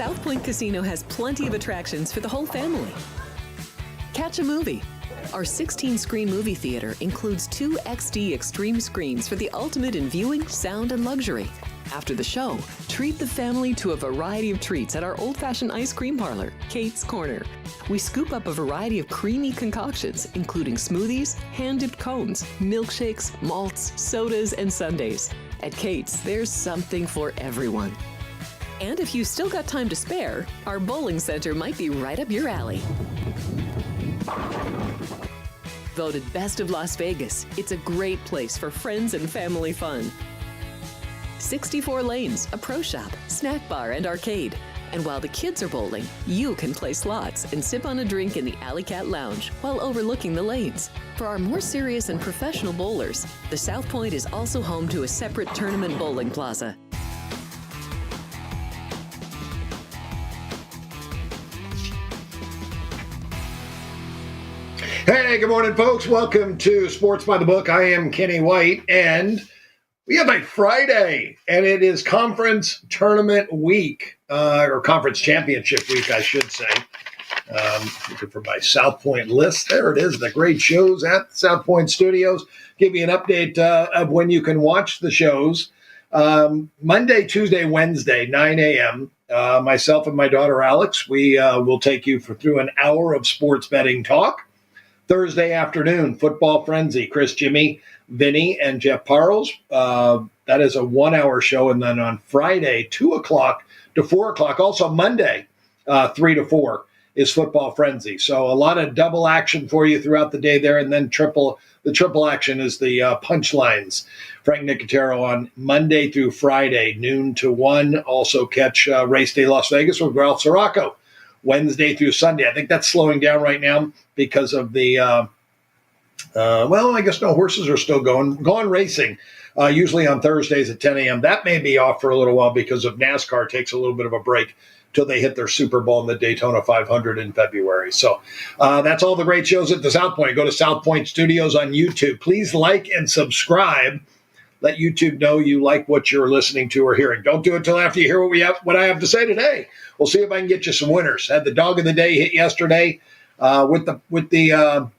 South Point Casino has plenty of attractions for the whole family. Catch a movie. Our 16-screen movie theater includes 2 XD Extreme screens for the ultimate in viewing, sound, and luxury. After the show, treat the family to a variety of treats at our old-fashioned ice cream parlor, Kate's Corner. We scoop up a variety of creamy concoctions, including smoothies, hand-dipped cones, milkshakes, malts, sodas, and sundaes. At Kate's, there's something for everyone. And if you still got time to spare, our bowling center might be right up your alley. Voted Best of Las Vegas, it's a great place for friends and family fun. 64 lanes, a pro shop, snack bar, and arcade. And while the kids are bowling, you can play slots and sip on a drink in the Alley Cat Lounge while overlooking the lanes. For our more serious and professional bowlers, the South Point is also home to a separate tournament bowling plaza. Hey, good morning, folks. Welcome to Sports by the Book. I am Kenny White, and we have a Friday, and it is conference tournament week, or conference championship week, I should say. Looking for my South Point list. There it is, the great shows at South Point Studios. Give you an update of when you can watch the shows. Monday, Tuesday, Wednesday, 9 a.m. Myself and my daughter, Alex, we will take you through an hour of sports betting talk. Thursday afternoon, Football Frenzy, Chris, Jimmy, Vinny, and Jeff Parles. That is a 1-hour show. And then on Friday, 2 o'clock to 4 o'clock. Also Monday, 3 to 4 is Football Frenzy. So a lot of double action for you throughout the day there. And then the triple action is the punchlines. Frank Nicotero on Monday through Friday, noon to 1. Also catch Race Day Las Vegas with Ralph Sirocco. Wednesday through Sunday. I think that's slowing down right now because of the, I guess no, horses are still gone racing, usually on Thursdays at 10 a.m. That may be off for a little while because of NASCAR takes a little bit of a break till they hit their Super Bowl in the Daytona 500 in February. So that's all the great shows at the South Point. Go to South Point Studios on YouTube. Please like and subscribe. Let YouTube know you like what you're listening to or hearing. Don't do it until after you hear what I have to say today. We'll see if I can get you some winners. Had the dog of the day hit yesterday with the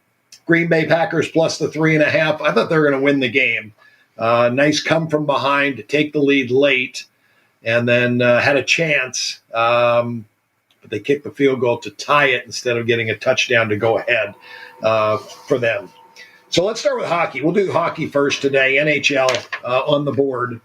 Green Bay Packers plus the 3.5. I thought they were going to win the game. Nice come from behind to take the lead late, and then had a chance, but they kicked the field goal to tie it instead of getting a touchdown to go ahead for them. So let's start with hockey. We'll do hockey first today. NHL on the board.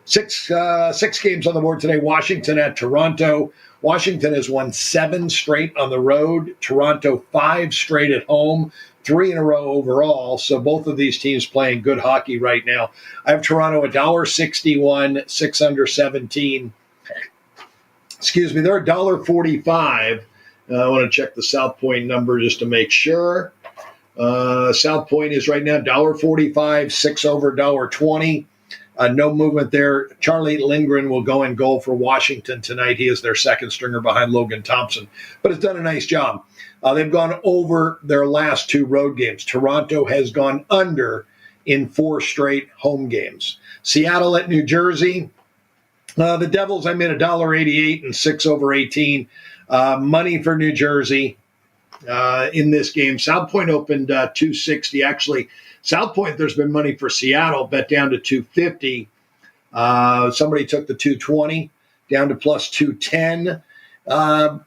Six games on the board today. Washington at Toronto. Washington has won 7 straight on the road. Toronto 5 straight at home. 3 in a row overall. So both of these teams playing good hockey right now. I have Toronto $1.61, 6 under 17. Excuse me, they're $1.45. I want to check the South Point number just to make sure. South Point is right now $1.45, 6 over $1.20. No movement there. Charlie Lindgren will go in goal for Washington tonight. He is their second stringer behind Logan Thompson, but has done a nice job. They've gone over their last 2 road games. Toronto has gone under in 4 straight home games. Seattle at New Jersey. The Devils, I made $1.88 and 6 over 18. Money for New Jersey. In this game. South Point opened 260. Actually, South Point, there's been money for Seattle, bet down to 250. Somebody took the 220 down to plus 210.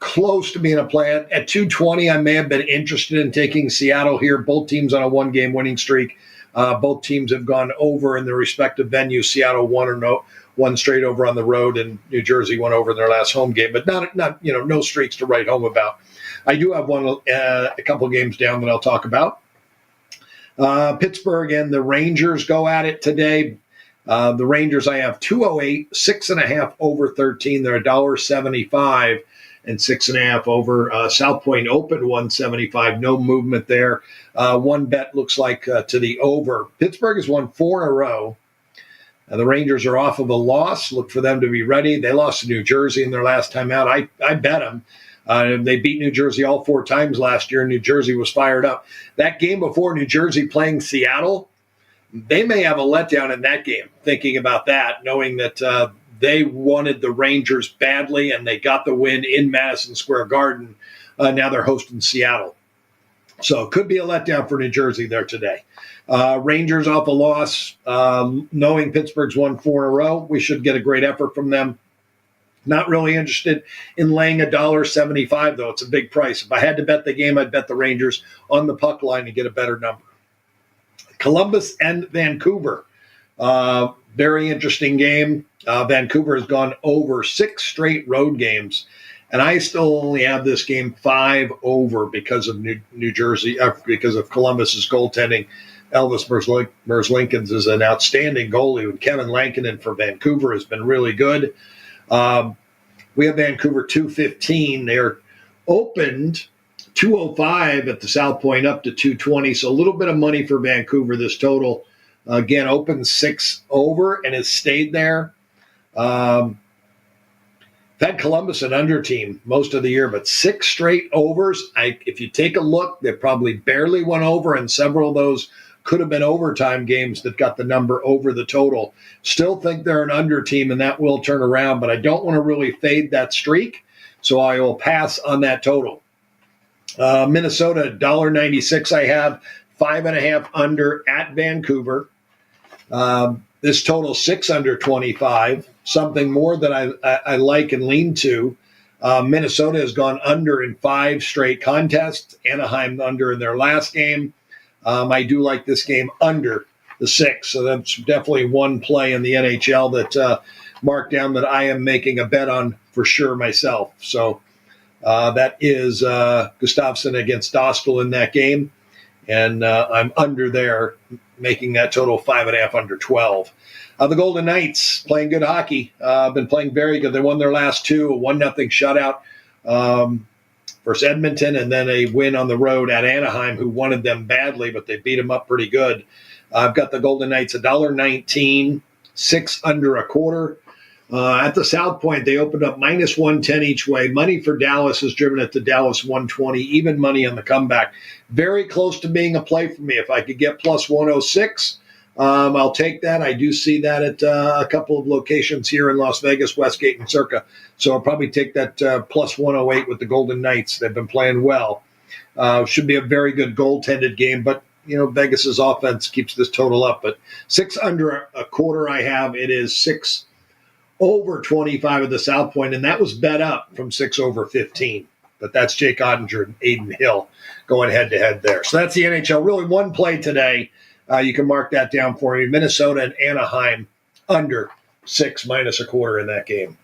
Close to being a play. At 220, I may have been interested in taking Seattle here. Both teams on a 1-game winning streak. Both teams have gone over in their respective venues. Seattle won straight over on the road, and New Jersey won over in their last home game, but not no streaks to write home about. I do have a couple games down that I'll talk about. Pittsburgh and the Rangers go at it today. The Rangers, I have 208, 6.5 over 13. They're $1.75 and 6.5 over. South Point opened 175. No movement there. One bet looks like to the over. Pittsburgh has won 4 in a row. The Rangers are off of a loss. Look for them to be ready. They lost to New Jersey in their last time out. I bet them. They beat New Jersey all 4 times last year, and New Jersey was fired up. That game before, New Jersey playing Seattle, they may have a letdown in that game, thinking about that, knowing that They wanted the Rangers badly, and they got the win in Madison Square Garden. Now they're hosting Seattle. So it could be a letdown for New Jersey there today. Rangers off a loss. Knowing Pittsburgh's won 4 in a row, we should get a great effort from them. Not really interested in laying $1.75, though. It's a big price. If I had to bet the game, I'd bet the Rangers on the puck line and get a better number. Columbus and Vancouver. Very interesting game. Vancouver has gone over 6 straight road games, and I still only have this game 5 over because of New Jersey, because of Columbus's goaltending. Elvis Merzlikins is an outstanding goalie, and Kevin Lankinen for Vancouver has been really good. We have Vancouver 215. They're opened 205 at the South Point up to 220. So a little bit of money for Vancouver. This total, again, opened 6 over and has stayed there. Had Columbus an under team most of the year, but 6 straight overs. If you take a look, they probably barely went over, and several of those could have been overtime games that got the number over the total. Still think they're an under team, and that will turn around, but I don't want to really fade that streak, so I will pass on that total. Minnesota, $1.96 I have, 5.5 under at Vancouver. This total 6 under 25, something more that I like and lean to. Minnesota has gone under in 5 straight contests. Anaheim under in their last game. I do like this game under the 6, so that's definitely one play in the NHL that marked down that I am making a bet on for sure myself. So that is Gustafsson against Dostal in that game, and I'm under there, making that total 5.5 under 12. The Golden Knights playing good hockey, been playing very good. They won their last 2, a 1-0 shutout versus Edmonton, and then a win on the road at Anaheim, who wanted them badly, but they beat them up pretty good. I've got the Golden Knights $1.19, 6 under a quarter. At the South Point, they opened up -110 each way. Money for Dallas has driven it to Dallas 120, even money on the comeback. Very close to being a play for me. If I could get plus 106, I'll take that. I do see that at a couple of locations here in Las Vegas, Westgate and Circa. So I'll probably take that plus 108 with the Golden Knights. They've been playing well. Should be a very good goaltended game, but Vegas's offense keeps this total up. But 6 under a quarter I have. It is 6 over 25 at the South Point, and that was bet up from 6 over 15. But that's Jake Ottinger and Aiden Hill going head-to-head there. So that's the NHL. Really one play today. You can mark that down for me. Minnesota and Anaheim under 6 minus a quarter in that game.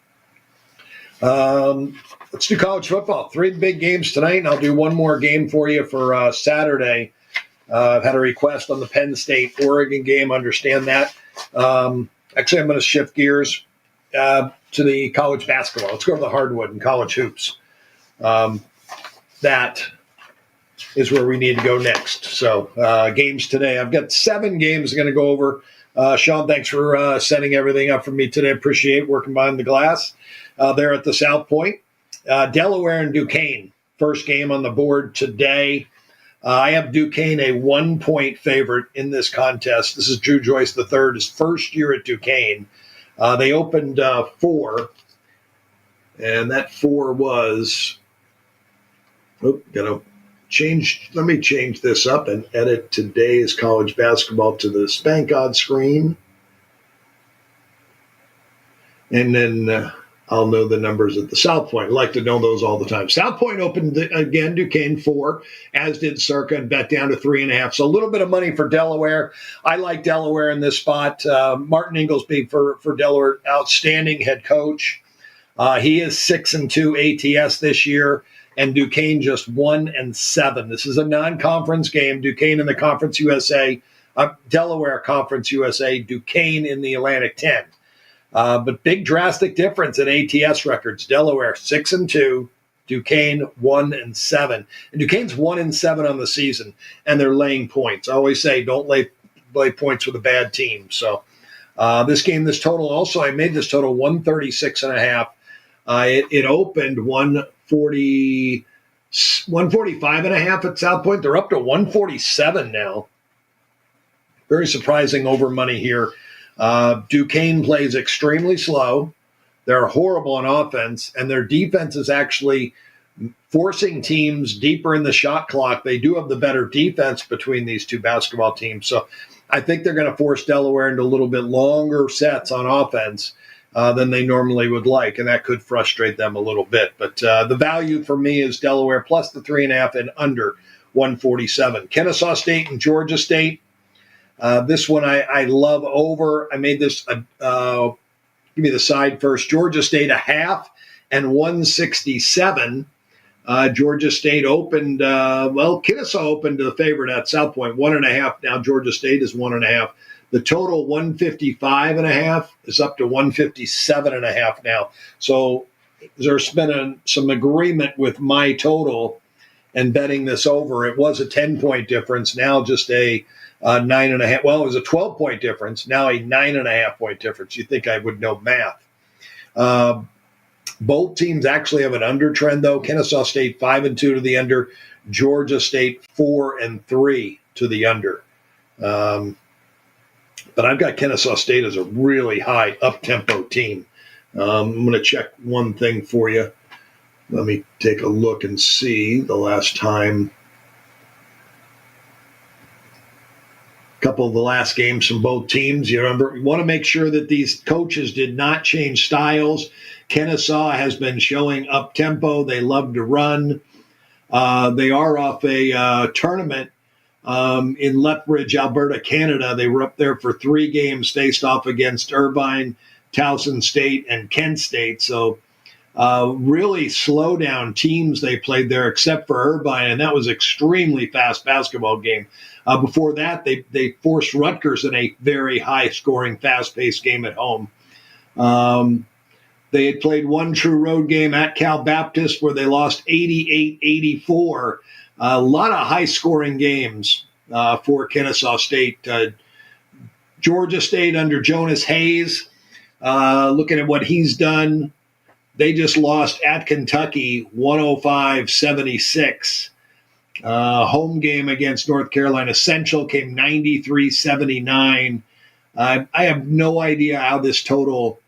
Let's do college football. 3 big games tonight, and I'll do one more game for you for Saturday. I've had a request on the Penn State-Oregon game. Understand that. Actually, I'm going to shift gears to the college basketball. Let's go to the hardwood and college hoops. That is where we need to go next. So games today. I've got 7 games I'm going to go over. Sean, thanks for setting everything up for me today. Appreciate working behind the glass there at the South Point. Delaware and Duquesne, first game on the board today. I have Duquesne a 1-point favorite in this contest. This is Drew Joyce III, his first year at Duquesne. They opened 4, and that 4 was let me change this up and edit today's college basketball to the Spank God screen. And then I'll know the numbers at the South Point. I like to know those all the time. South Point opened, again, Duquesne 4, as did Circa, and bet down to 3.5. So a little bit of money for Delaware. I like Delaware in this spot. Martin Inglesby for Delaware, outstanding head coach. He is 6-2 ATS this year, and Duquesne just 1-7. This is a non-conference game. Duquesne in the Conference USA, Delaware Conference USA, Duquesne in the Atlantic 10. But big drastic difference in ATS records. Delaware 6-2, Duquesne 1-7. And Duquesne's 1-7 on the season, and they're laying points. I always say don't lay points with a bad team. So this game, this total also, I made this total 136.5. It opened 145.5 at South Point. They're up to 147 now. Very surprising over money here. Duquesne plays extremely slow. They're horrible on offense, and their defense is actually forcing teams deeper in the shot clock. They do have the better defense between these two basketball teams. So I think they're going to force Delaware into a little bit longer sets on offense than they normally would like, and that could frustrate them a little bit. But the value for me is Delaware plus the 3.5 and under 147. Kennesaw State and Georgia State. This one I love over. I made this, give me the side first. Georgia State a half and 167. Georgia State opened, Kennesaw opened to the favorite at South Point, 1.5. Now Georgia State is 1.5. The total 155.5 is up to 157.5 now. So there's been some agreement with my total and betting this over. It was a 10-point difference, now just a 9.5. Well, it was a 12-point difference, now a 9.5-point difference. You'd think I would know math. Both teams actually have an under trend, though. Kennesaw State 5-2 to the under. Georgia State 4-3 to the under. But I've got Kennesaw State as a really high up-tempo team. I'm going to check one thing for you. Let me take a look and see the last time. A couple of the last games from both teams. You want to make sure that these coaches did not change styles. Kennesaw has been showing up-tempo. They love to run. They are off a tournament in Lethbridge, Alberta, Canada. They were up there for 3 games, faced off against Irvine, Towson State, and Kent State. So really slow down teams they played there, except for Irvine, and that was extremely fast basketball game. Before that, they forced Rutgers in a very high-scoring, fast-paced game at home. They had played one true road game at Cal Baptist where they lost 88-84. A lot of high-scoring games for Kennesaw State. Georgia State under Jonas Hayes, looking at what he's done, they just lost at Kentucky 105-76. Home game against North Carolina Central came 93-79. I have no idea how this total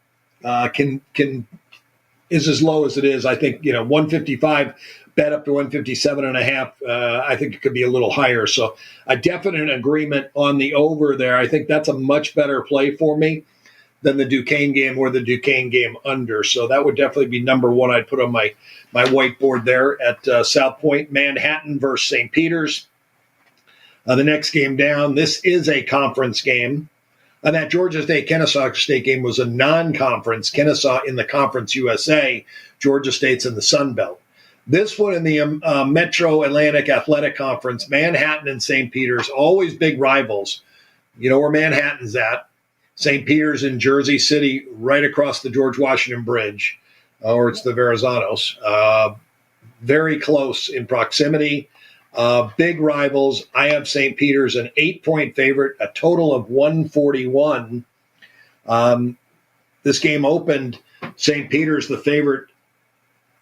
is as low as it is. I think 155 bet up to 157.5. I think it could be a little higher. So a definite agreement on the over there. I think that's a much better play for me than the Duquesne game or the Duquesne game under. So that would definitely be number one. I'd put on my whiteboard there at South Point. Manhattan versus St. Peter's. The next game down. This is a conference game. And that Georgia State-Kennesaw State game was a non-conference. Kennesaw in the Conference USA. Georgia State's in the Sun Belt. This one in the Metro Atlantic Athletic Conference, Manhattan and St. Peter's, always big rivals. You know where Manhattan's at. St. Peter's in Jersey City, right across the George Washington Bridge, or it's the Verrazanos. Very close in proximity. Big rivals. I have St. Peter's an 8-point favorite, a total of 141. This game opened St. Peter's the favorite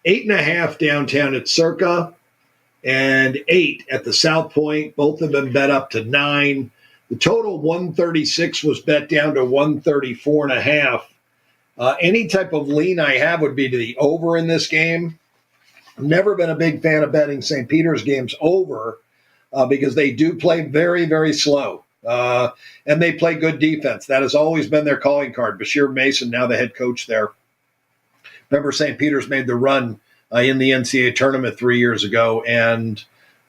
8.5 downtown at Circa and 8 at the South Point. Both have been bet up to 9. The total 136 was bet down to 134.5. Any type of lean I have would be to the over in this game. I've never been a big fan of betting St. Peter's games over because they do play very, very slow. And they play good defense. That has always been their calling card. Bashir Mason, now the head coach there. Remember, St. Peter's made the run in the NCAA tournament 3 years ago, and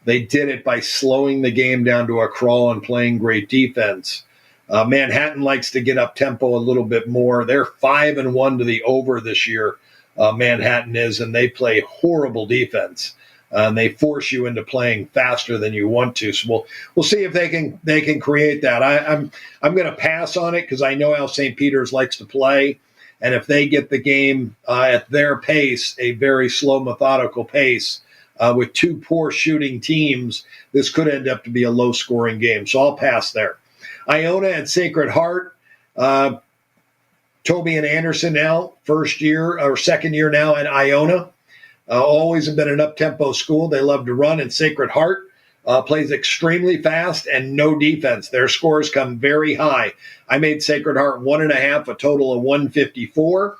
they did it by slowing the game down to a crawl and playing great defense. Manhattan likes to get up tempo a little bit more. They're 5-1 to the over this year. Manhattan is, and they play horrible defense. And they force you into playing faster than you want to. So we'll see if they can create that. I'm going to pass on it because I know how St. Peter's likes to play. And if they get the game at their pace, a very slow, methodical pace, with two poor shooting teams, this could end up to be a low-scoring game. So I'll pass there. Iona and Sacred Heart. Toby and Anderson now, first year or second year now at Iona. Always have been an up-tempo school. They love to run, and Sacred Heart plays extremely fast and no defense. Their scores come very high. I made Sacred Heart 1.5, a total of 154.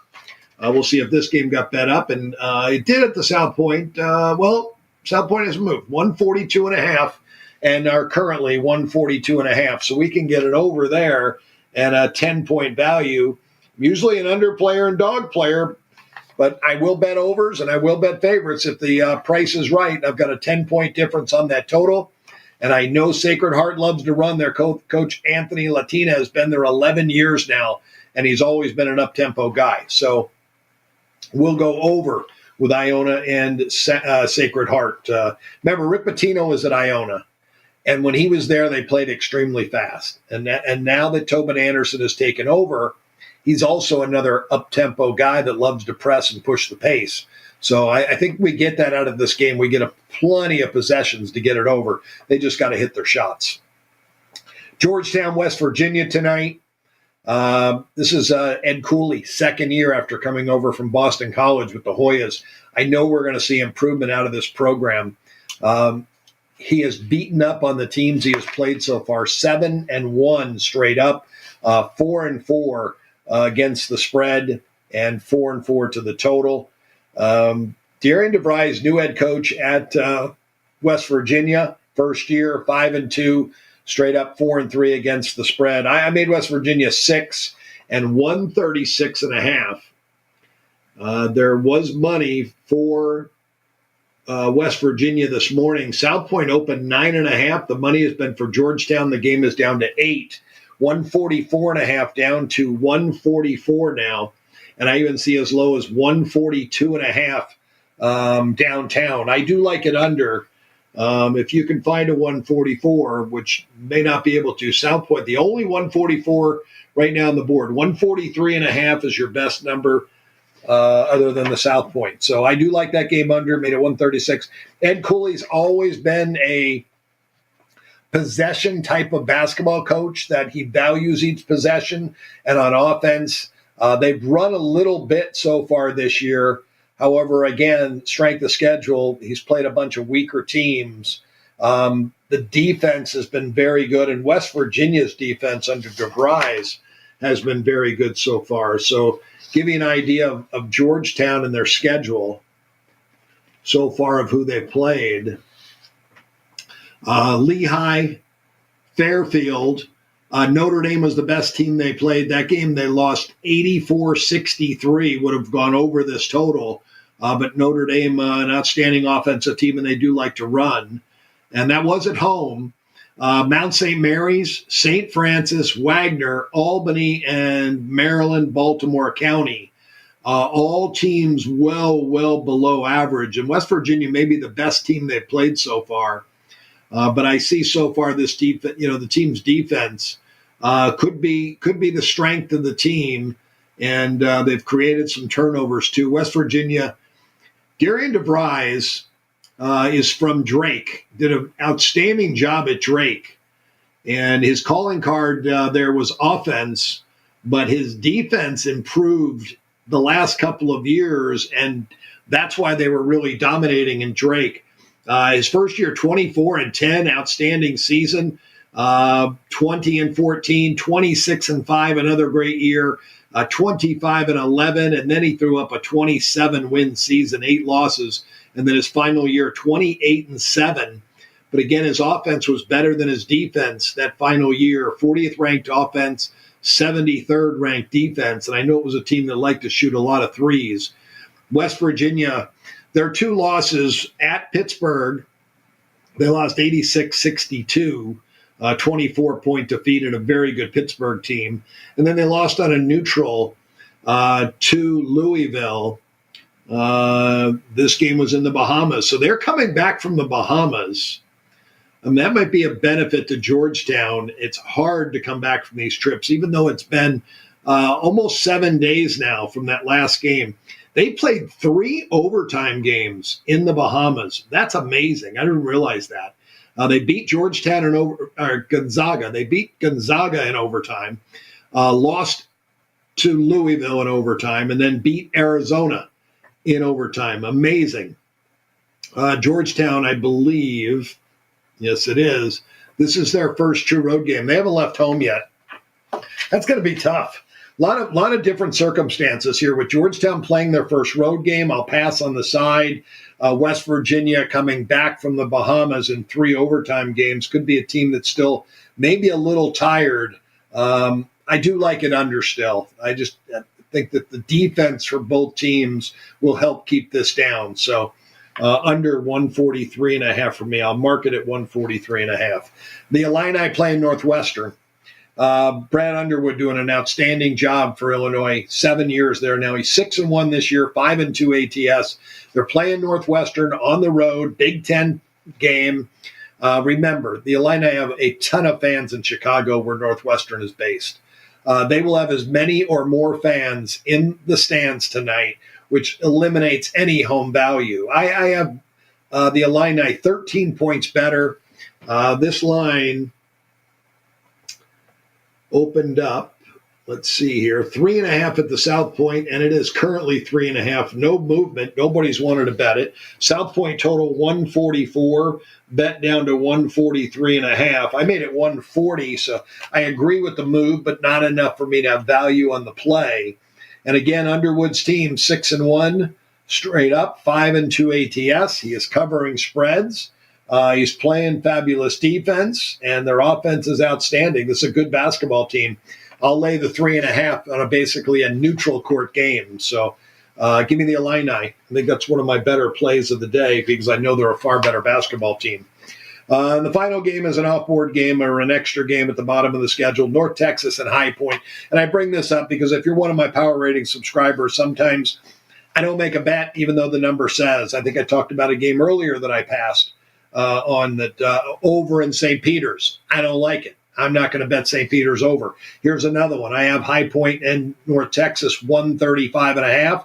We'll see if this game got bet up, and it did at the South Point. South Point has moved 142.5 and are currently 142.5. So we can get it over there at a 10-point value. I'm usually an under player and dog player, but I will bet overs and I will bet favorites if the price is right. I've got a 10-point difference on that total. And I know Sacred Heart loves to run. Their coach, Anthony Latina, has been there 11 years now, and he's always been an up-tempo guy. So we'll go over with Iona and Sacred Heart. Remember, Rick Pitino was at Iona, and when he was there, they played extremely fast. And now that Tobin Anderson has taken over, he's also another up-tempo guy that loves to press and push the pace. So I think we get that out of this game. We get plenty of possessions to get it over. They just got to hit their shots. Georgetown, West Virginia tonight. This is Ed Cooley, second year after coming over from Boston College with the Hoyas. I know we're going to see improvement out of this program. He has beaten up on the teams he has played so far, 7-1 straight up, 4-4 against the spread, and 4-4 to the total. Darian DeVries, new head coach at West Virginia, first year, 5-2, straight up 4-3 against the spread. I made West Virginia 6 and 136.5. There was money for West Virginia this morning. South Point opened 9.5. The money has been for Georgetown. The game is down to 8, 144.5 down to 144 now. And I even see as low as 142.5 downtown. I do like it under. If you can find a 144, which may not be able to, South Point, the only 144 right now on the board. 143.5 is your best number other than the South Point. So I do like that game under, made it 136. Ed Cooley's always been a possession type of basketball coach, that he values each possession. And on offense, they've run a little bit so far this year. However, again, strength of schedule, he's played a bunch of weaker teams. The defense has been very good, and West Virginia's defense under DeVries has been very good so far. So give you an idea of Georgetown and their schedule so far of who they played. Lehigh, Fairfield, Notre Dame was the best team they played. That game they lost 84-63, would have gone over this total. But Notre Dame, an outstanding offensive team, and they do like to run. And that was at home. Mount St. Mary's, St. Francis, Wagner, Albany, and Maryland, Baltimore County. All teams well below average. And West Virginia may be the best team they've played so far. But I see so far this defense, the team's defense could be the strength of the team, and they've created some turnovers too. West Virginia, Darian DeVries is from Drake, did an outstanding job at Drake, and his calling card there was offense, but his defense improved the last couple of years, and that's why they were really dominating in Drake. His first year, 24-10, outstanding season. 20-14, 26-5, another great year. 25-11, and then he threw up a 27-win season, 8 losses, and then his final year, 28-7. But again, his offense was better than his defense that final year. 40th ranked offense, 73rd ranked defense, and I know it was a team that liked to shoot a lot of threes. West Virginia, their 2 losses at Pittsburgh, they lost 86-62, 24-point defeat at a very good Pittsburgh team. And then they lost on a neutral to Louisville. This game was in the Bahamas. So they're coming back from the Bahamas. That might be a benefit to Georgetown. It's hard to come back from these trips, even though it's been almost 7 days now from that last game. They played 3 overtime games in the Bahamas. That's amazing. I didn't realize that. They beat Georgetown or Gonzaga. They beat Gonzaga in overtime, lost to Louisville in overtime, and then beat Arizona in overtime. Amazing. Georgetown, I believe, yes, it is. This is their first true road game. They haven't left home yet. That's going to be tough. lot of different circumstances here. With Georgetown playing their first road game, I'll pass on the side. West Virginia coming back from the Bahamas in 3 overtime games could be a team that's still maybe a little tired. I do like it under still. I just think that the defense for both teams will help keep this down. So under 143.5 for me. I'll mark it at 143.5. The Illini playing Northwestern. Brad Underwood doing an outstanding job for Illinois. 7 years there now. He's 6-1 this year, 5-2 ATS. They're playing Northwestern on the road, Big Ten game. Remember, the Illini have a ton of fans in Chicago where Northwestern is based. They will have as many or more fans in the stands tonight, which eliminates any home value. I have the Illini 13 points better. This line opened up, let's see here, 3.5 at the South Point, and it is currently 3.5. No movement. Nobody's wanted to bet it. South Point total 144, bet down to 143.5. I made it 140, so I agree with the move, but not enough for me to have value on the play. And again, Underwood's team 6-1 straight up, 5-2 ATS. He is covering spreads. He's playing fabulous defense, and their offense is outstanding. This is a good basketball team. I'll lay the 3.5 on basically a neutral court game. So give me the Illini. I think that's one of my better plays of the day because I know they're a far better basketball team. The final game is an off-board game or an extra game at the bottom of the schedule, North Texas and High Point. And I bring this up because if you're one of my Power Rating subscribers, sometimes I don't make a bet even though the number says. I think I talked about a game earlier that I passed on that over in St. Peter's. I don't like it. I'm not going to bet St. Peter's over. Here's another one. I have High Point and North Texas 135.5.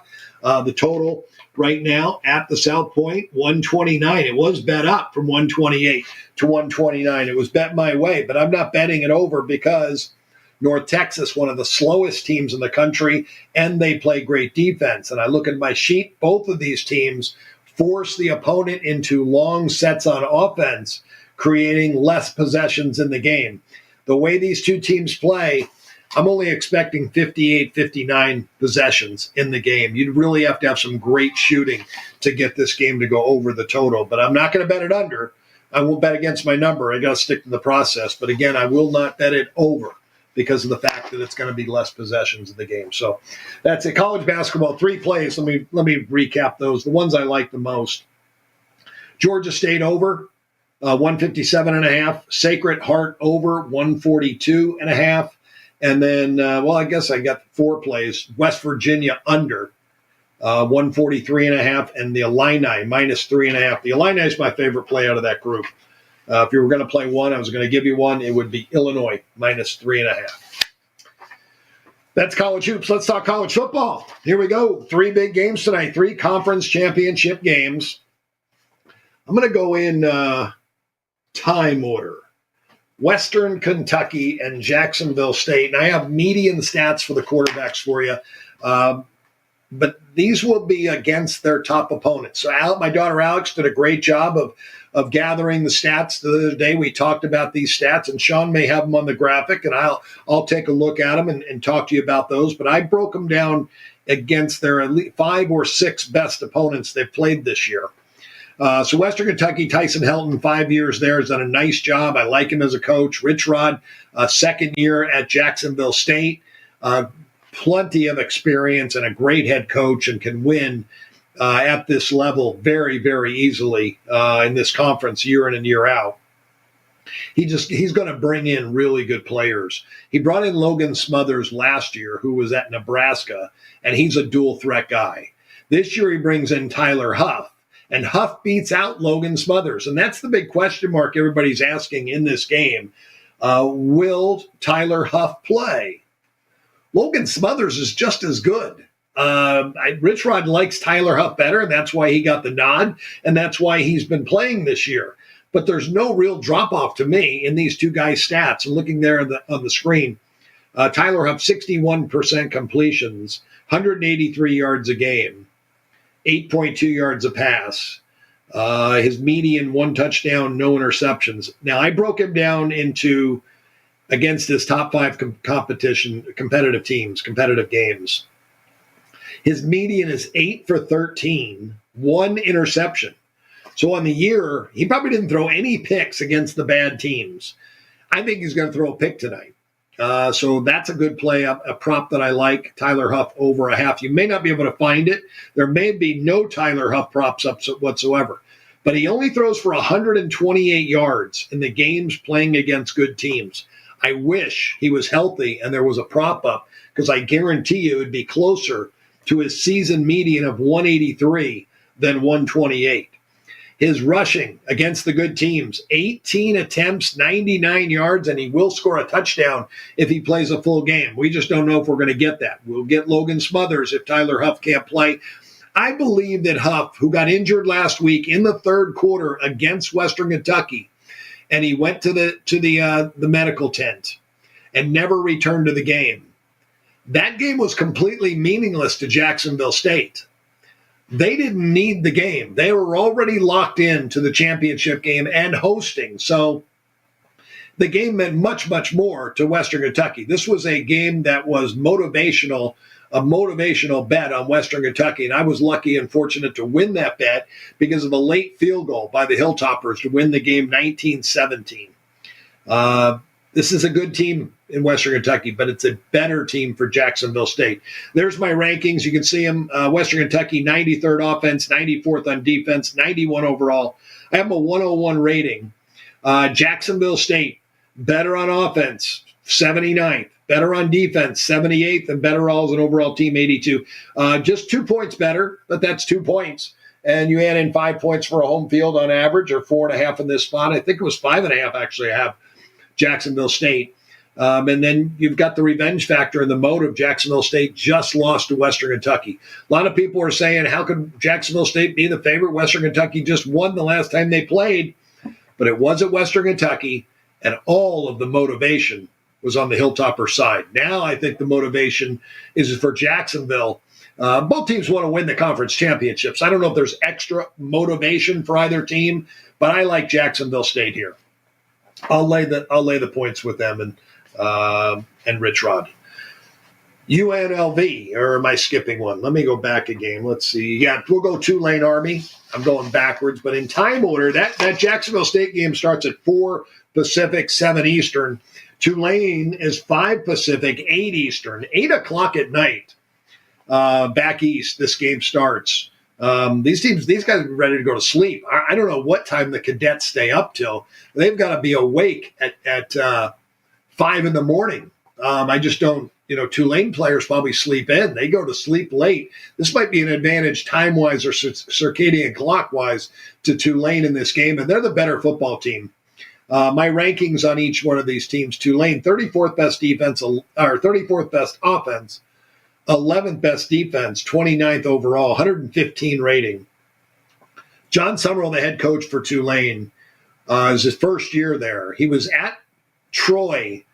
The total right now at the South Point 129. It was bet up from 128 to 129. It was bet my way, but I'm not betting it over because North Texas, one of the slowest teams in the country, and they play great defense. And I look at my sheet, both of these teams force the opponent into long sets on offense, creating less possessions in the game. The way these two teams play, I'm only expecting 58, 59 possessions in the game. You'd really have to have some great shooting to get this game to go over the total. But I'm not going to bet it under. I won't bet against my number. I got to stick to the process. But again, I will not bet it over because of the fact that it's going to be less possessions in the game. So that's it. College basketball, 3 plays. Let me recap those. The ones I like the most. Georgia State over, 157.5. Sacred Heart over, 142.5. And then, I guess I got 4 plays. West Virginia under, 143.5. And the Illini, minus 3.5. The Illini is my favorite play out of that group. If you were going to play one, I was going to give you one. It would be Illinois, minus 3.5. That's college hoops. Let's talk college football. Here we go. 3 big games tonight, 3 conference championship games. I'm going to go in time order. Western Kentucky and Jacksonville State. And I have median stats for the quarterbacks for you. But these will be against their top opponents. So my daughter Alex did a great job of gathering the stats the other day. We talked about these stats, and Sean may have them on the graphic, and I'll take a look at them and talk to you about those. But I broke them down against their at least 5 or 6 best opponents they've played this year. So Western Kentucky, Tyson Helton, 5 years there, has done a nice job. I like him as a coach. Rich Rod, 2nd year at Jacksonville State. Plenty of experience and a great head coach and can win at this level very, very easily in this conference year in and year out. He's going to bring in really good players. He brought in Logan Smothers last year, who was at Nebraska, and he's a dual threat guy. This year he brings in Tyler Huff, and Huff beats out Logan Smothers. And that's the big question mark everybody's asking in this game. Will Tyler Huff play? Logan Smothers is just as good. Rich Rod likes Tyler Huff better, and that's why he got the nod, and that's why he's been playing this year. But there's no real drop-off to me in these two guys' stats. I'm looking there on the screen. Tyler Huff, 61% completions, 183 yards a game, 8.2 yards a pass. His median, 1 touchdown, no interceptions. Now, I broke him down into against his top five competitive teams, competitive games. His median is 8 for 13, one interception. So on the year, he probably didn't throw any picks against the bad teams. I think he's going to throw a pick tonight. So that's a good play, a prop that I like. Tyler Huff over a half. You may not be able to find it. There may be no Tyler Huff props up whatsoever. But he only throws for 128 yards in the games playing against good teams. I wish he was healthy and there was a prop up, because I guarantee you it would be closer to his season median of 183 than 128. His rushing against the good teams, 18 attempts, 99 yards, and he will score a touchdown if he plays a full game. We just don't know if we're going to get that. We'll get Logan Smothers if Tyler Huff can't play. I believe that Huff, who got injured last week in the third quarter against Western Kentucky, and he went to the medical tent and never returned to the game. That game was completely meaningless to Jacksonville State. They didn't need the game. They were already locked into the championship game and hosting. So the game meant much, much more to Western Kentucky. This was a game that was motivational, a motivational bet on Western Kentucky. And I was lucky and fortunate to win that bet because of a late field goal by the Hilltoppers to win the game 19-17. This is a good team in Western Kentucky, but it's a better team for Jacksonville State. There's my rankings. You can see them. Western Kentucky, 93rd offense, 94th on defense, 91 overall. I have a 101 rating. Jacksonville State, better on offense, 79th. Better on defense, 78th, and better all as an overall team, 82. Just 2 points better, but that's 2 points. And you add in 5 points for a home field on average, or 4.5 in this spot. I think it was 5.5, actually, I have Jacksonville State. And then you've got the revenge factor and the motive. Jacksonville State just lost to Western Kentucky. A lot of people are saying, how could Jacksonville State be the favorite? Western Kentucky just won the last time they played. But it was at Western Kentucky, and all of the motivation was on the Hilltopper side. Now I think the motivation is for Jacksonville. Both teams want to win the conference championships. I don't know if there's extra motivation for either team, but I like Jacksonville State here. I'll lay the points with them and Rich Rod. UNLV, or am I skipping one? Let me go back a game. Let's see. Yeah, we'll go Tulane Army. I'm going backwards, but in time order, that Jacksonville State game starts at 4 Pacific, 7 Eastern. Tulane is 5 Pacific, 8 Eastern, 8 o'clock at night. Back east, this game starts. These guys are ready to go to sleep. I don't know what time the cadets stay up till. They've got to be awake at 5 in the morning. I just don't, Tulane players probably sleep in. They go to sleep late. This might be an advantage time-wise or circadian clock-wise to Tulane in this game, and they're the better football team. My rankings on each one of these teams: Tulane, 34th best defense, or 34th best offense, 11th best defense, 29th overall, 115 rating. John Summerall, the head coach for Tulane, is his first year there. He was at Troy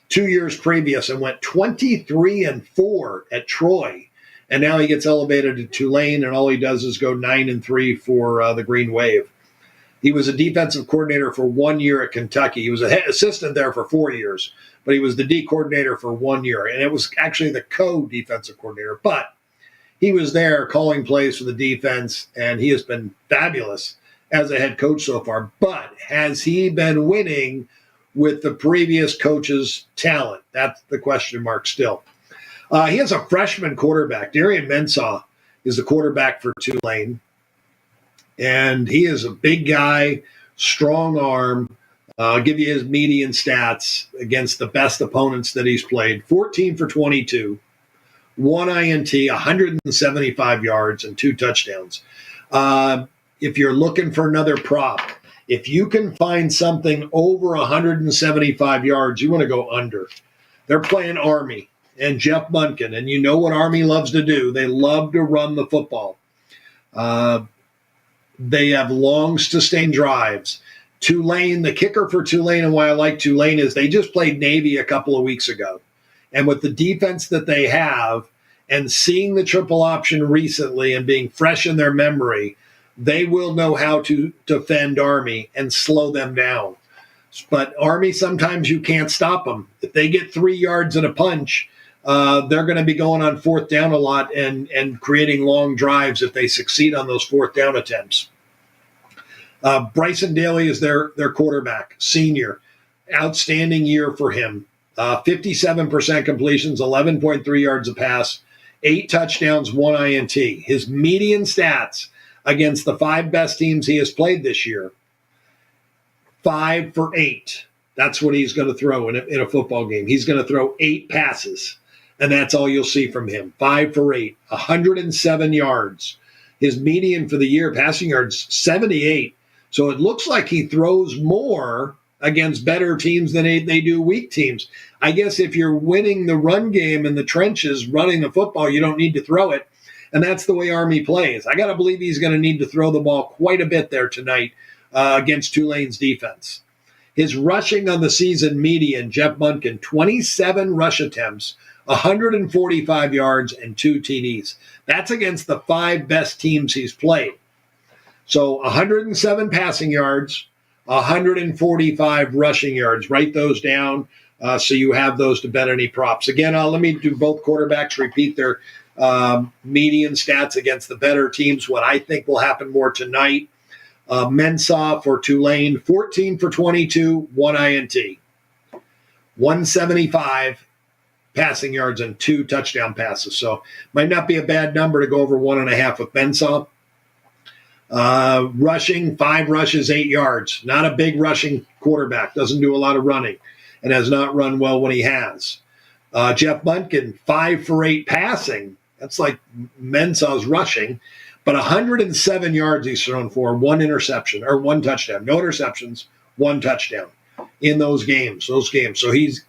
2 years previous and went 23-4 at Troy. And now he gets elevated to Tulane, and all he does is go 9-3 for the Green Wave. He was a defensive coordinator for 1 year at Kentucky. He was a assistant there for 4 years, but he was the D coordinator for 1 year. And it was actually the co-defensive coordinator. But he was there calling plays for the defense, and he has been fabulous as a head coach so far. But has he been winning with the previous coach's talent? That's the question mark still. He has a freshman quarterback. Darian Mensah is the quarterback for Tulane. And he is a big guy, strong arm. I'll give you his median stats against the best opponents that he's played. 14 for 22, 1 INT, 175 yards, and 2 touchdowns. If you're looking for another prop, if you can find something over 175 yards, you want to go under. They're playing Army and Jeff Munkin, and you know what Army loves to do. They love to run the football. They have long, sustained drives. Tulane, the kicker for Tulane, and why I like Tulane, is they just played Navy a couple of weeks ago. And with the defense that they have and seeing the triple option recently and being fresh in their memory, they will know how to defend Army and slow them down. But Army, sometimes you can't stop them. If they get 3 yards and a punch, they're going to be going on fourth down a lot and creating long drives if they succeed on those fourth down attempts. Bryson Daly is their quarterback, senior. Outstanding year for him. 57% completions, 11.3 yards a pass, 8 touchdowns, 1 INT. His median stats against the 5 best teams he has played this year, 5 for 8. That's what he's going to throw in a football game. He's going to throw 8 passes, and that's all you'll see from him. 5 for 8, 107 yards. His median for the year, passing yards, 78. So it looks like he throws more against better teams than they do weak teams. I guess if you're winning the run game in the trenches, running the football, you don't need to throw it. And that's the way Army plays. I got to believe he's going to need to throw the ball quite a bit there tonight against Tulane's defense. His rushing on the season median, Jeff Munkin, 27 rush attempts, 145 yards, and 2 TDs. That's against the 5 best teams he's played. So 107 passing yards, 145 rushing yards. Write those down so you have those to bet any props. Again, let me do both quarterbacks repeat their median stats against the better teams. What I think will happen more tonight. Mensah for Tulane, 14 for 22, 1 INT. 175 passing yards and 2 touchdown passes. So might not be a bad number to go over 1.5 with Mensah. Rushing, 5 rushes, 8 yards. Not a big rushing quarterback. Doesn't do a lot of running and has not run well when he has. Jeff Munkin, 5 for 8 passing. That's like Mensah's rushing. But 107 yards he's thrown for, 1 interception, or 1 touchdown. No interceptions, 1 touchdown in those games. So he's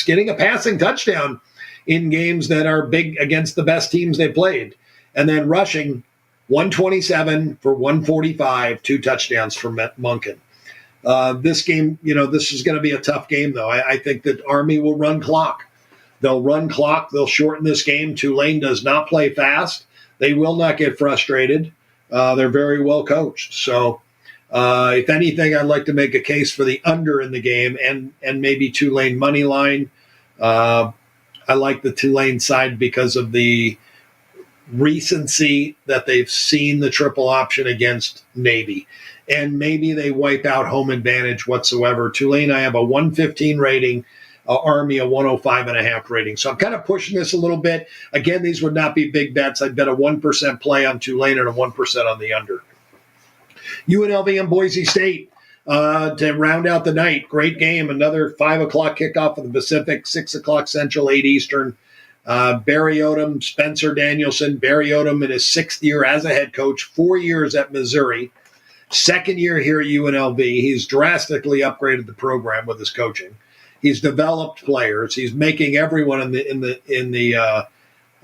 getting a passing touchdown in games that are big against the best teams they played. And then rushing, 127 for 145, 2 touchdowns for Munkin. This game, this is going to be a tough game, though. I think that Army will run clock. They'll run clock. They'll shorten this game. Tulane does not play fast. They will not get frustrated. They're very well coached. So, if anything, I'd like to make a case for the under in the game and maybe Tulane money line. I like the Tulane side because of the recency that they've seen the triple option against Navy. And maybe they wipe out home advantage whatsoever. Tulane, I have a 115 rating. Army, a 105.5 rating. So I'm kind of pushing this a little bit. Again, these would not be big bets. I'd bet a 1% play on Tulane and a 1% on the under. UNLV and Boise State to round out the night. Great game. Another 5 o'clock kickoff of the Pacific, 6 o'clock Central, 8 Eastern. Barry Odom, Spencer Danielson. Barry Odom in his 6th year as a head coach, 4 years at Missouri. 2nd year here at UNLV. He's drastically upgraded the program with his coaching. He's developed players. He's making everyone in the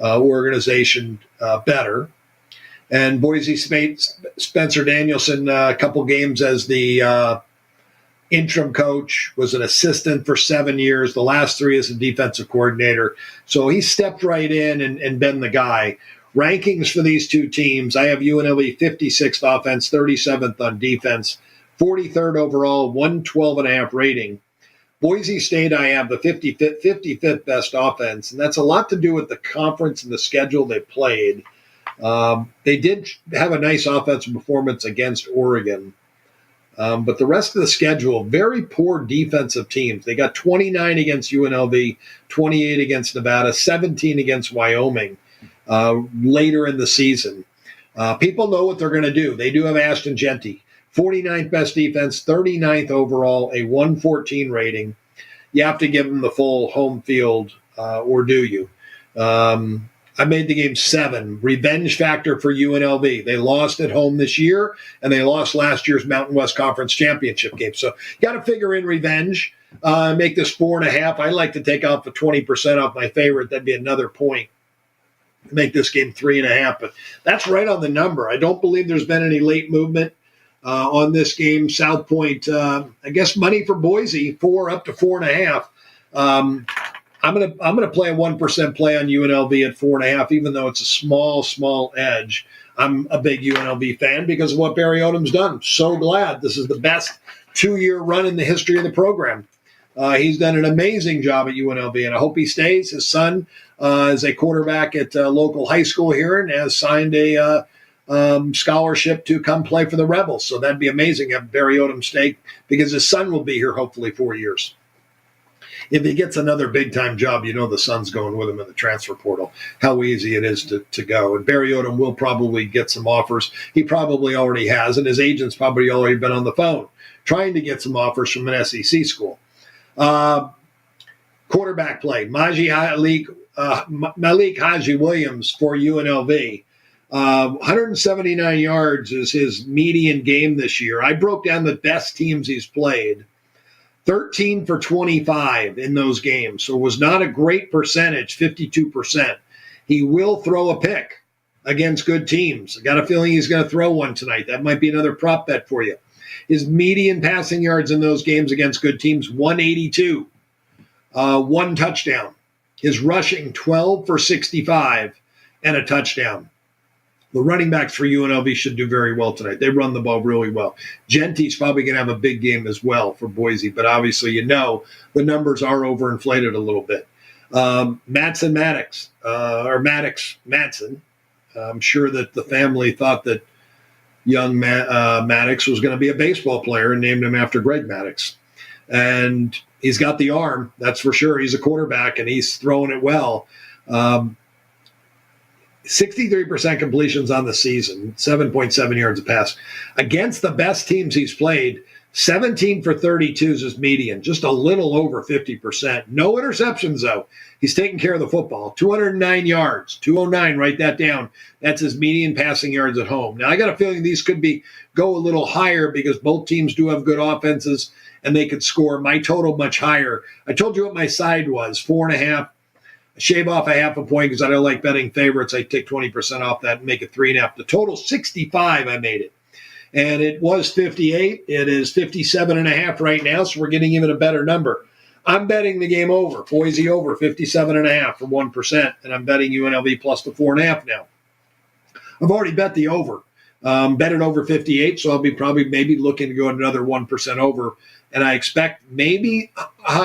organization better. And Boise State, Spencer Danielson, a couple games as the interim coach, was an assistant for 7 years. The last 3 as a defensive coordinator. So he stepped right in and been the guy. Rankings for these two teams, I have UNLV 56th offense, 37th on defense, 43rd overall, 112.5 rating. Boise State, I have the 55th best offense, and that's a lot to do with the conference and the schedule they played. They did have a nice offensive performance against Oregon, but the rest of the schedule, very poor defensive teams. They got 29 against UNLV, 28 against Nevada, 17 against Wyoming later in the season. People know what they're going to do. They do have Ashton Genty. 49th best defense, 39th overall, a 114 rating. You have to give them the full home field, or do you? I made the game 7. Revenge factor for UNLV. They lost at home this year, and they lost last year's Mountain West Conference Championship game. So you got to figure in revenge. Make this 4.5. I like to take off the 20% off my favorite. That'd be another point. Make this game 3.5. But that's right on the number. I don't believe there's been any late movement on this game. South Point, I guess money for Boise, 4 up to 4.5. I'm gonna play a 1% play on UNLV at 4.5, even though it's a small edge. I'm a big UNLV fan because of what Barry Odom's done. So glad. This is the best 2-year run in the history of the program. He's done an amazing job at UNLV, and I hope he stays. His son is a quarterback at a local high school here and has signed a scholarship to come play for the Rebels. So that'd be amazing to have Barry Odom stay because his son will be here hopefully 4 years. If he gets another big-time job, the son's going with him in the transfer portal, how easy it is to go. And Barry Odom will probably get some offers. He probably already has, and his agent's probably already been on the phone trying to get some offers from an SEC school. Quarterback play, Malik Haji Williams for UNLV. 179 yards is his median game this year. I broke down the best teams he's played. 13 for 25 in those games. So it was not a great percentage, 52%. He will throw a pick against good teams. I got a feeling he's going to throw one tonight. That might be another prop bet for you. His median passing yards in those games against good teams, 182. 1 touchdown. His rushing, 12 for 65 and a touchdown. The running backs for UNLV should do very well tonight. They run the ball really well. Genty's probably going to have a big game as well for Boise, but obviously, the numbers are overinflated a little bit. Maddox. I'm sure that the family thought that young Maddox was going to be a baseball player and named him after Greg Maddox. And he's got the arm, that's for sure. He's a quarterback, and he's throwing it well. 63% completions on the season, 7.7 yards a pass. Against the best teams he's played, 17 for 32 is his median, just a little over 50%. No interceptions, though. He's taking care of the football. 209 yards, 209, write that down. That's his median passing yards at home. Now, I got a feeling these could go a little higher because both teams do have good offenses, and they could score. My total much higher. I told you what my side was, 4.5. Shave off a half a point because I don't like betting favorites. I take 20% off that and make it 3.5. The total 65, I made it. And it was 58. It is 57.5 right now, so we're getting even a better number. I'm betting the game over, Boise over, 57.5 for 1%, and I'm betting UNLV plus the 4.5 now. I've already bet the over. Bet it over 58, so I'll be maybe looking to go at another 1% over. And I expect maybe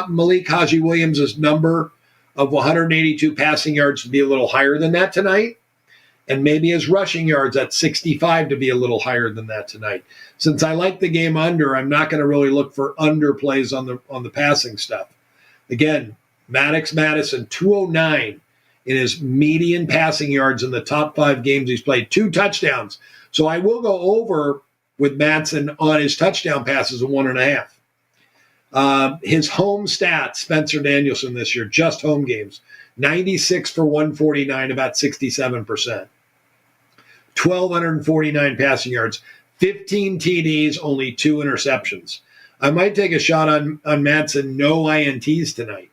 Malik Haji Williams' number of 182 passing yards to be a little higher than that tonight, and maybe his rushing yards at 65 to be a little higher than that tonight. Since I like the game under, I'm not going to really look for under plays on the passing stuff. Again, Madison, 209 in his median passing yards in the top 5 games he's played, 2 touchdowns. So I will go over with Madsen on his touchdown passes of 1.5. His home stats, Spencer Danielson this year, just home games, 96 for 149, about 67%. 1,249 passing yards, 15 TDs, only 2 interceptions. I might take a shot on Madsen, no INTs tonight.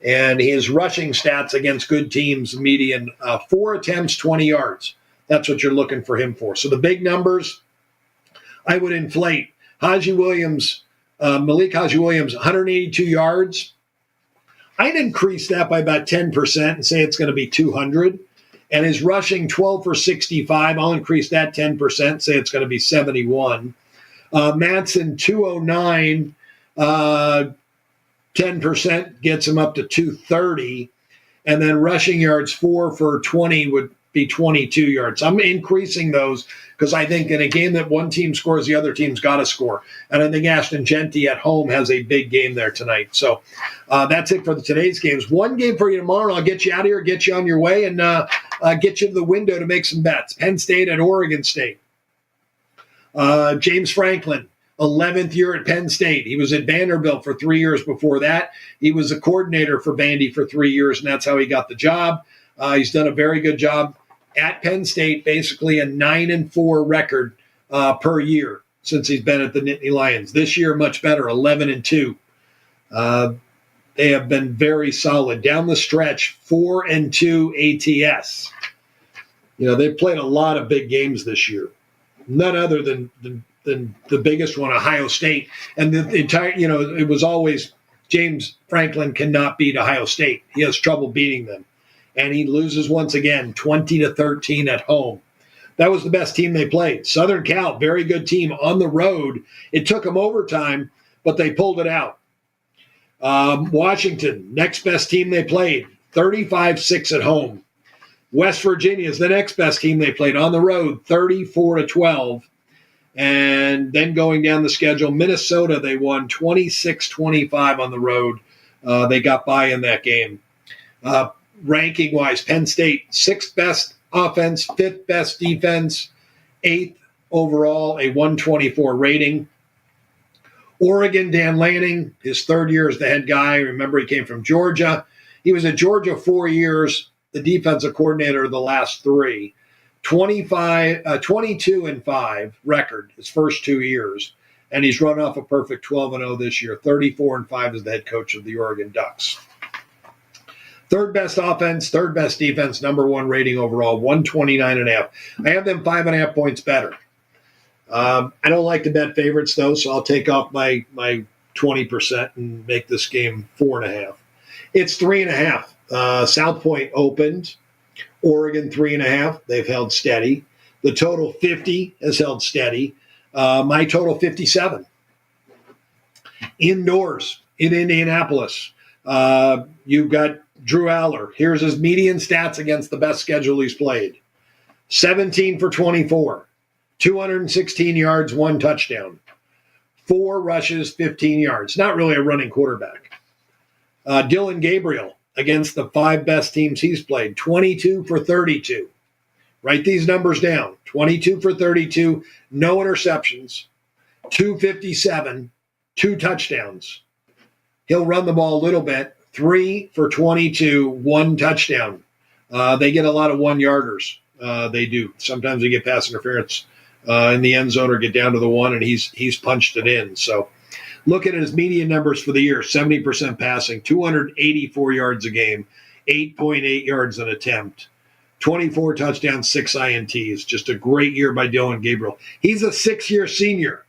And his rushing stats against good teams, median 4 attempts, 20 yards. That's what you're looking for him for. So the big numbers, I would inflate. Malik Haji Williams, 182 yards. I'd increase that by about 10% and say it's going to be 200. And his rushing, 12 for 65. I'll increase that 10%, say it's going to be 71. Madsen, 209. 10% gets him up to 230. And then rushing yards, 4 for 20 would be 22 yards. I'm increasing those because I think in a game that one team scores, the other team's got to score. And I think Ashton Genty at home has a big game there tonight. So that's it for today's games. One game for you tomorrow, and I'll get you out of here, get you on your way, and get you to the window to make some bets. Penn State at Oregon State. James Franklin, 11th year at Penn State. He was at Vanderbilt for 3 years before that. He was a coordinator for Vandy for 3 years, and that's how he got the job. He's done a very good job at Penn State, basically a 9-4 record per year since he's been at the Nittany Lions. This year, much better, 11-2. They have been very solid. Down the stretch, 4-2 ATS. They've played a lot of big games this year. None other than the biggest one, Ohio State. And the entire, it was always James Franklin cannot beat Ohio State. He has trouble beating them. And he loses once again, 20-13 at home. That was the best team they played. Southern Cal, very good team on the road. It took them overtime, but they pulled it out. Washington, next best team they played, 35-6 at home. West Virginia is the next best team they played on the road, 34-12. And then going down the schedule, Minnesota, they won 26-25 on the road. They got by in that game. Ranking-wise, Penn State, 6th best offense, 5th best defense, 8th overall, a 124 rating. Oregon, Dan Lanning, his 3rd year as the head guy. Remember, he came from Georgia. He was at Georgia 4 years, the defensive coordinator the last 3. 22-5 record his first 2 years, and he's run off a perfect 12-0 this year. 34-5 as the head coach of the Oregon Ducks. 3rd best offense, 3rd best defense, number 1 rating overall, 129.5. I have them 5.5 points better. I don't like to bet favorites though, so I'll take off my 20% and make this game 4.5. It's 3.5. South Point opened. Oregon 3.5. They've held steady. The total 50 has held steady. My total 57. Indoors in Indianapolis, you've got Drew Aller. Here's his median stats against the best schedule he's played. 17 for 24, 216 yards, 1 touchdown, 4 rushes, 15 yards. Not really a running quarterback. Dylan Gabriel, against the 5 best teams he's played, 22 for 32. Write these numbers down. 22 for 32, no interceptions, 257, 2 touchdowns. He'll run the ball a little bit, 3 for 22, 1 touchdown. They get a lot of 1-yarders. They do. Sometimes they get pass interference in the end zone or get down to the 1, and he's punched it in. So look at his median numbers for the year, 70% passing, 284 yards a game, 8.8 yards an attempt, 24 touchdowns, 6 INTs. Just a great year by Dylan Gabriel. He's a 6-year senior.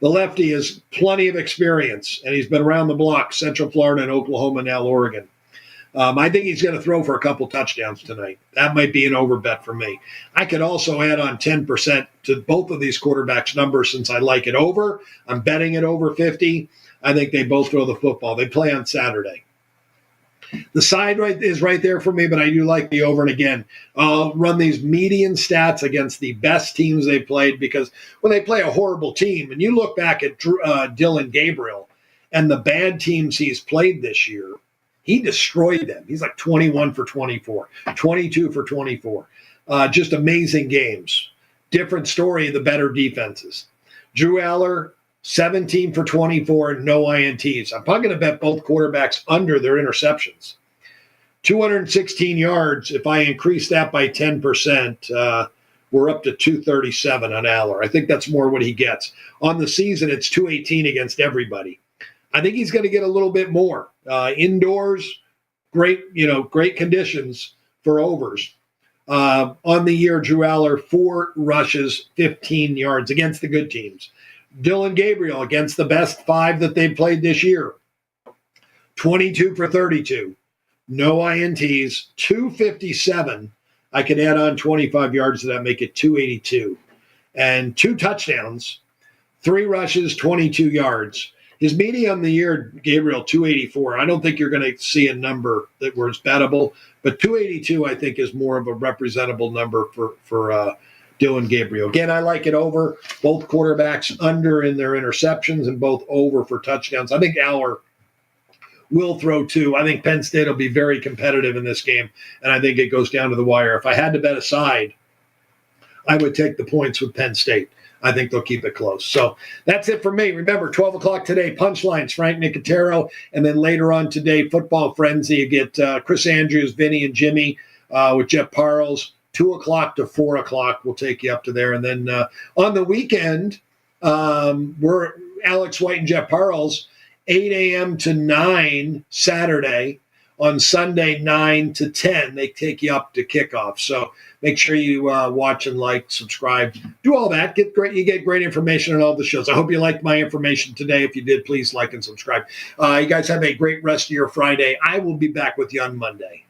The lefty has plenty of experience, and he's been around the block, Central Florida and Oklahoma, now Oregon. I think he's going to throw for a couple touchdowns tonight. That might be an over bet for me. I could also add on 10% to both of these quarterbacks' numbers since I like it over. I'm betting it over 50. I think they both throw the football. They play on Saturday. The side is right there for me, but I do like the over. And again, I'll run these median stats against the best teams they played, because when they play a horrible team, and you look back at Dylan Gabriel and the bad teams he's played this year, he destroyed them. He's like 21 for 24, 22 for 24. Just amazing games. Different story, the better defenses. Drew Aller, 17 for 24, no INTs. I'm probably going to bet both quarterbacks under their interceptions. 216 yards, if I increase that by 10%, we're up to 237 on Aller. I think that's more what he gets. On the season, it's 218 against everybody. I think he's going to get a little bit more. Indoors, great conditions for overs. On the year, Drew Aller, 4 rushes, 15 yards against the good teams. Dylan Gabriel against the best 5 that they've played this year, 22 for 32, no INTs, 257. I could add on 25 yards to that, make it 282. And 2 touchdowns, 3 rushes, 22 yards. His median on the year, Gabriel, 284. I don't think you're going to see a number that was bettable, but 282 I think is more of a representable number for Dylan Gabriel. Again, I like it over. Both quarterbacks under in their interceptions and both over for touchdowns. I think Aller will throw 2. I think Penn State will be very competitive in this game, and I think it goes down to the wire. If I had to bet a side, I would take the points with Penn State. I think they'll keep it close. So that's it for me. Remember, 12 o'clock today, Punchlines, Frank Nicotero. And then later on today, Football Frenzy. You get Chris Andrews, Vinny, and Jimmy with Jeff Parles. 2 o'clock to 4 o'clock. We'll take you up to there. And then on the weekend, we're Alex White and Jeff Parles, 8 a.m. to 9 Saturday. On Sunday, 9 to 10, they take you up to kickoff. So make sure you watch and like, subscribe, do all that. You get great information on all the shows. I hope you liked my information today. If you did, please like and subscribe. You guys have a great rest of your Friday. I will be back with you on Monday.